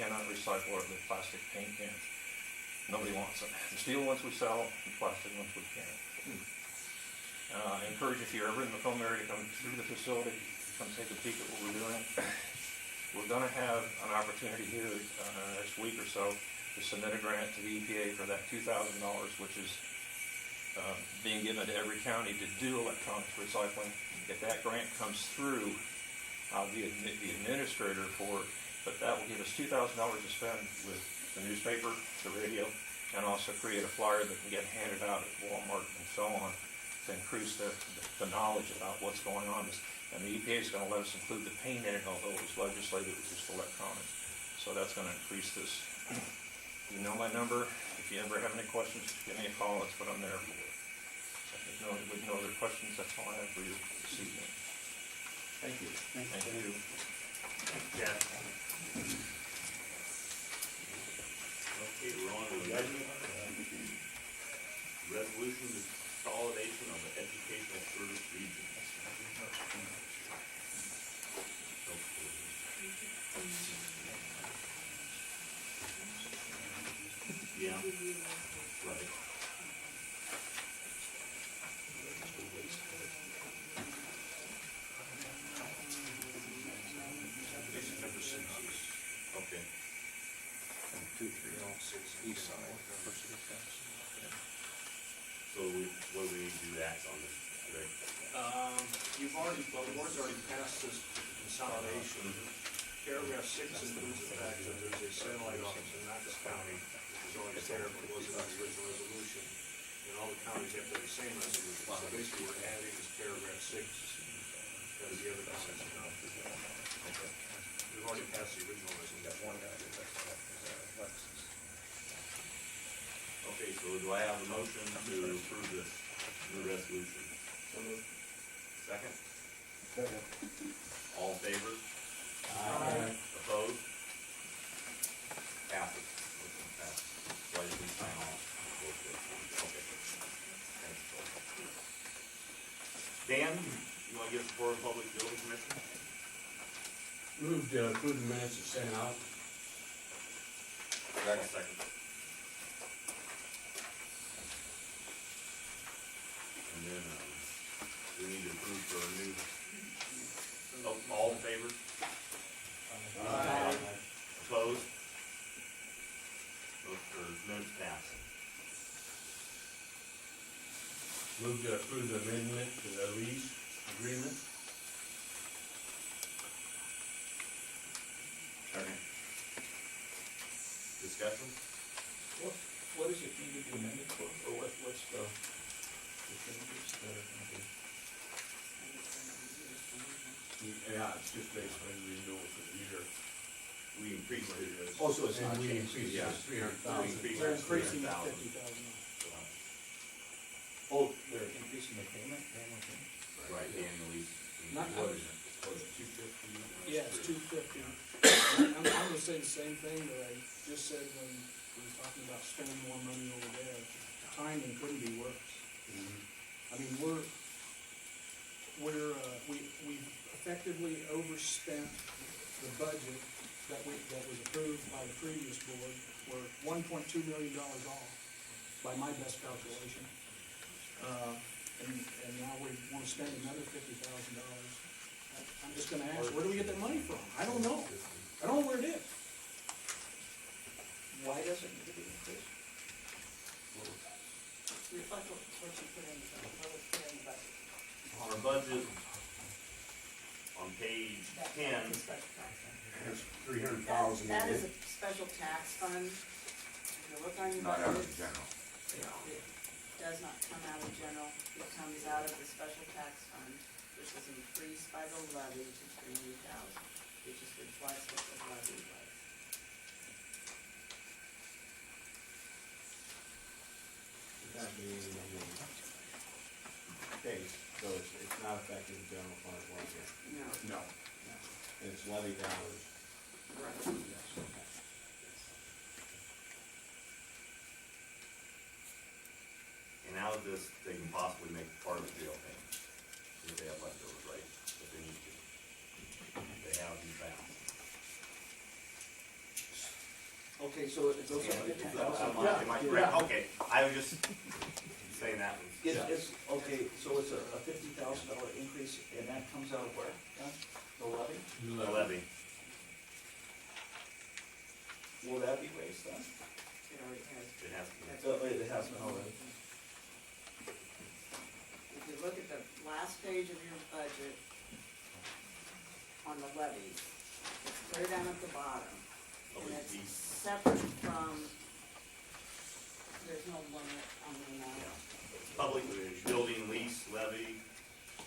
cannot recycle are the plastic paint cans. Nobody wants them. The steel ones we sell, the plastic ones we can't. I encourage if you're ever in the Macomb area to come through the facility, come take a peek at what we're doing. We're going to have an opportunity here next week or so to submit a grant to the EPA for that $2,000, which is being given to every county to do electronics recycling. If that grant comes through, I'll be the administrator for it, but that will give us $2,000 to spend with the newspaper, the radio, and also create a flyer that can get handed out at Walmart and so on to increase the knowledge about what's going on. And the EPA is going to let us include the paint in it, although it was legislated with just electronics. So that's going to increase this. You know my number. If you ever have any questions, give me a call. That's what I'm there for. With no other questions, that's all I have for you this evening. Thank you. Thank you. Jeff. Okay, we're on to the resolution of consolidation of the educational service region. Yeah, right. Okay. 2306 east side. So what do we need to do act on this, Rick? The board's already passed this consolidation. Paragraph 6 includes the fact that there's a satellite office in Knox County, which is always there, but wasn't on the original resolution. And all the counties have to have the same resolution. So basically, we're adding this paragraph 6 because the other counties are not. Okay. We've already passed the original resolution. Okay, so do I have a motion to approve this new resolution? Second? Second. All in favor? Aye. Opposed? Passes. Motion passes. So I just need to sign off. Okay. Thanks, Phil. Dan, you want to give us for Public Building Commission? Move to approve the minutes of sent out. Second. And then, we need to approve for a new, all in favor? Aye. Opposed? Minutes pass. Move to approve the amendment to the lease agreement. Second. Discussion? What is it needed to amend it for, or what's the changes that are going to be? Yeah, it's just basically renewal for the year. We increased it. Also, it's not we changed. increased Yeah, it. 300,000. They're increasing it 50,000. Oh, they're increasing the payment? Right, annually. Not- What is it? What is it, 250? Yeah, it's 250. I'm gonna say the same thing that I just said when we were talking about spending more money over there. The timing couldn't be worse. I mean, we've effectively overspent the budget that was approved by the previous board. We're $1.2 million off by my best calculation. And now we want to spend another $50,000. I'm just gonna ask, where do we get that money from? I don't know. I don't know where it is. Why does it need to be increased? Reflect what you put in the budget. Our budget on page 10, That's a special tax fund. There's 300,000 That in is it. a special tax fund. If you look on your Not out of budget, general. it does not come out of general. It comes out of the special tax fund, which was increased by the levy to $300,000, which just reflects what the levy was. That being the case, so it's not affecting the general fund as well here. No, No. No. And it's levied dollars. right. Yes. Okay. and out of this, they can possibly make part of the jail payment, if they have leftovers, right, if they need to. They have in the past. Okay, so it goes up $50,000. Am I correct? Okay, I was just saying that was. It's, okay, so it's a $50,000 increase, and that comes out of where, Don? The levy? The levy. Will that be raised then? It already has. It has to be. It has been already. If you look at the last page of your budget on the levies, it's clear down at the bottom. And it's separate from, there's no limit on the amount. Public building lease levy,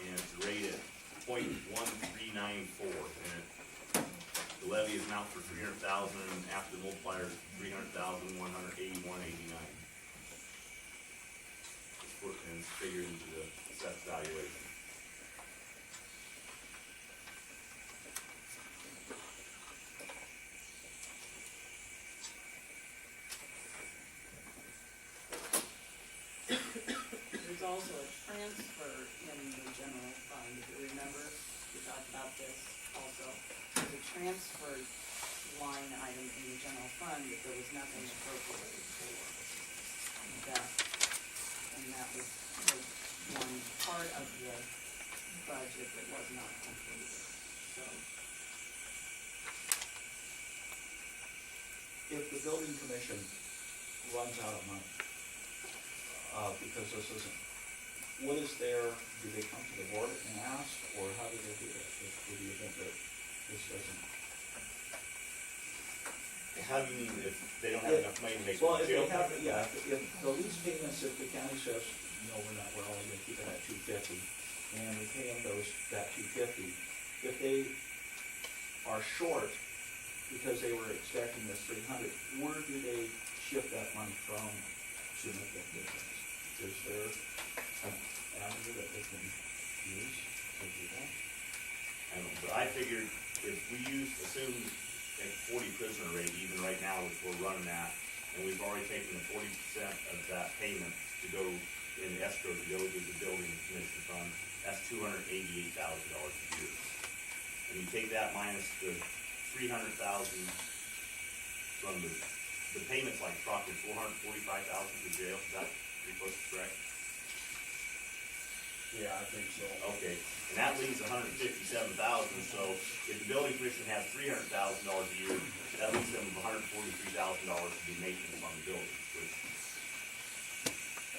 and it's rated .1394, and the levy is now for 300,000, after the multiplier is 300,181.89. And it's figured into the assessed valuation. There's also a transfer in the general fund, if you remember, we talked about this also. There's a transfer line item in the general fund that there was nothing appropriated for. And that was one part of the budget that was not completed, so. If the building commission runs out of money, because this isn't, what is there, do they come to the board and ask, or how do they do that? If the event that this doesn't? How do you mean if they don't have enough money to make Well, the if they jail? have, yeah, if the lease payments, if the county says, no, we're only gonna keep it at $250, and we pay them that $250, if they are short because they were expecting this $300, where do they shift that money from to make that difference? Is there an avenue that they can use to do that? I don't know, but I figured if we assume a 40 prisoner rate, even right now, which we're running at, and we've already taken the 40% of that payment to go in escrow to go to the building commission fund, that's $288,000 a year. And you take that minus the 300,000 from the payments, like probably 445,000 to jail, is that pretty close to correct? Yeah, I think so. Okay, and that leaves 157,000, so if the building commission has $300,000 a year, that leaves them $143,000 to do maintenance on the buildings, which,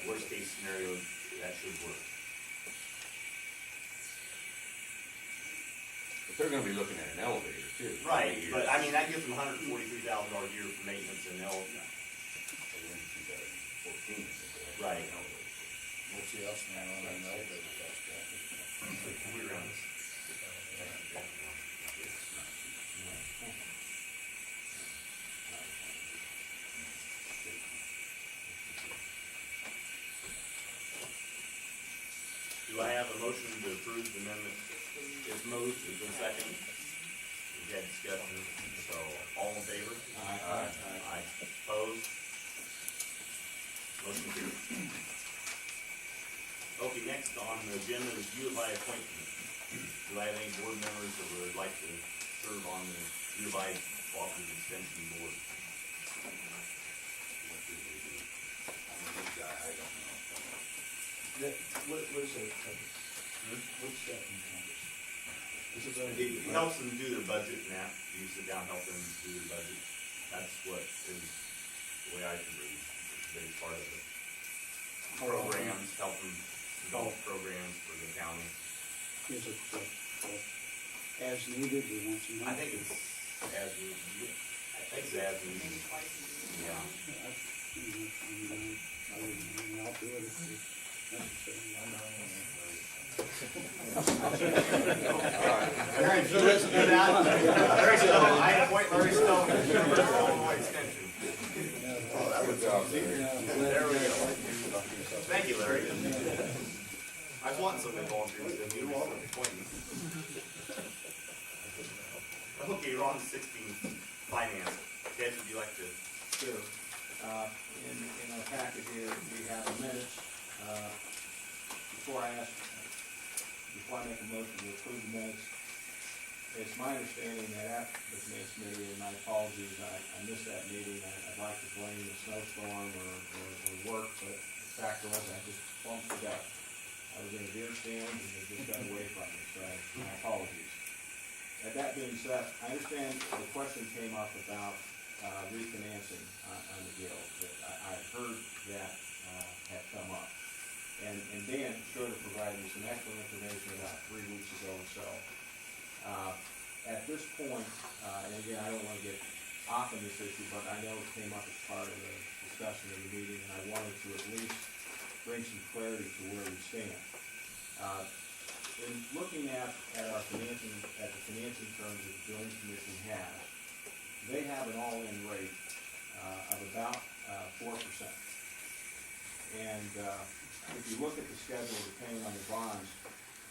worst case scenario, that should work. But they're gonna be looking at an elevator too. Right, but I mean, that gives them $143,000 a year for maintenance, and they'll, right. What's the estimate on that elevator cost, We run this. Do I have a motion to approve the amendment? It's moved, it's been second. We had discussion, so all in favor? Aye. Aye. Opposed? Motion carried. Okay, next on the agenda is U of I appointment. Do I have any board members that would like to serve on the U of I Cooperative Extension Board? What is it? What's that encompass? Is it gonna It helps them do their budget and that, you sit down, help them do their budget. That's what is, the way I can read, it's a big part of it. Programs, help them develop programs for the county. Is it as needed or once a month? I think it's as needed. I think it's as needed. Maybe twice a year. Yeah. I'll do it if it's necessary. If you listen to that, Larry Stone, I appoint Larry Stone as Universal Illinois Extension. Oh, that would sound good. There we go. Thank you, Larry. I was wanting somebody volunteers to do all the appointments. Okay, we're on 16, finance. Ted, would you like to? Sure. In our packet here, we have the minutes. Before I make a motion to approve the minutes, it's my understanding that after the finance committee, and my apologies, I missed that meeting, I snowstorm or work, but the fact was, I just bumped the deck. I was in a deer stand and it just got away from me, so my apologies. That being said, I understand the question came up about refinancing on the deal. That I heard that had come up. And Dan sort of provided me some excellent information about 3 weeks ago or so. At this point, and again, I don't want to get off on this issue, but I know it came up as part of the discussion of the meeting, and I wanted to at least bring some clarity to where we stand. In looking at our financing, at the financing terms that the Building Commission has, they have an all-in rate of about 4%. And if you look at the schedule of payment on the bonds,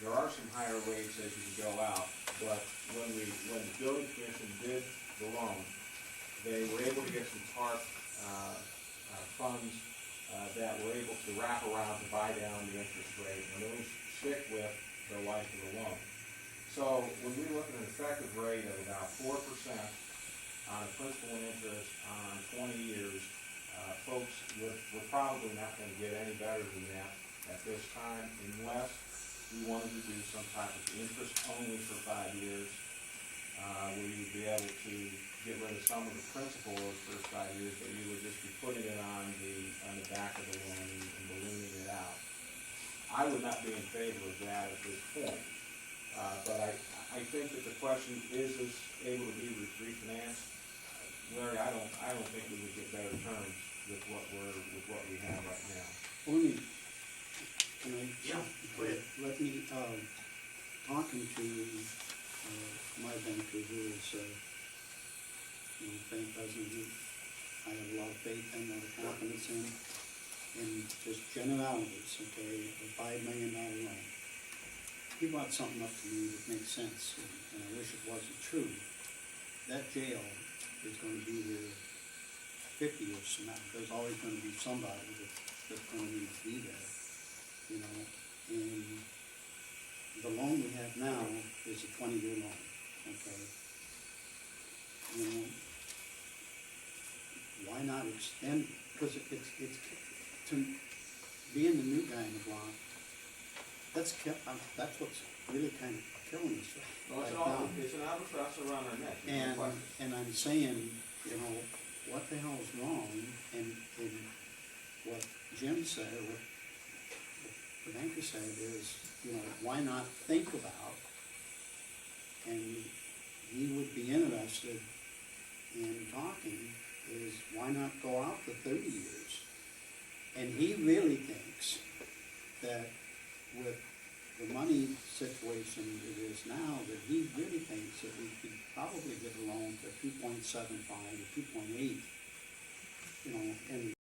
there are some higher rates as you go out, but when the Building Commission did the loan, they were able to get some TARP funds that were able to wrap around to buy down the interest rate, and those stick with the life of the loan. So when we look at an effective rate of about 4% on a principal and interest on 20 years, folks, we're probably not going to get any better than that at this time, unless we wanted to do some type of interest only for 5 years, where you'd be able to get rid of some of the principal those first 5 years, but you would just be putting it on the back of the loan and ballooning it out. I would not be in favor of that at this point, but I think that the question is this able to be refinanced? Larry, I don't think we would get better terms with what we have right now. Let me, can I? Yeah, go ahead. Let me, talking to, my banker who is, bank president, who I have a lot of faith in, a lot of confidence in just generalities, okay, a $5 million loan. He brought something up to me that makes sense, and I wish it wasn't true. That jail is gonna be there 50 years from now. There's always gonna be somebody that's gonna need to be there, you know, and the loan we have now is a 20-year loan, okay? You know, why not extend, because it's, to being the new guy in the block, that's what's really kind of killing us Well, right now. it's an albatross around our neck. And I'm saying, you know, what the hell is wrong? And what Jim said, or what the banker said is, you know, why not think about, and he would be interested in talking, is why not go out to 30 years? And he really thinks that with the money situation it is now, that he really thinks that we could probably get a loan for 2.75 or 2.8, you know, and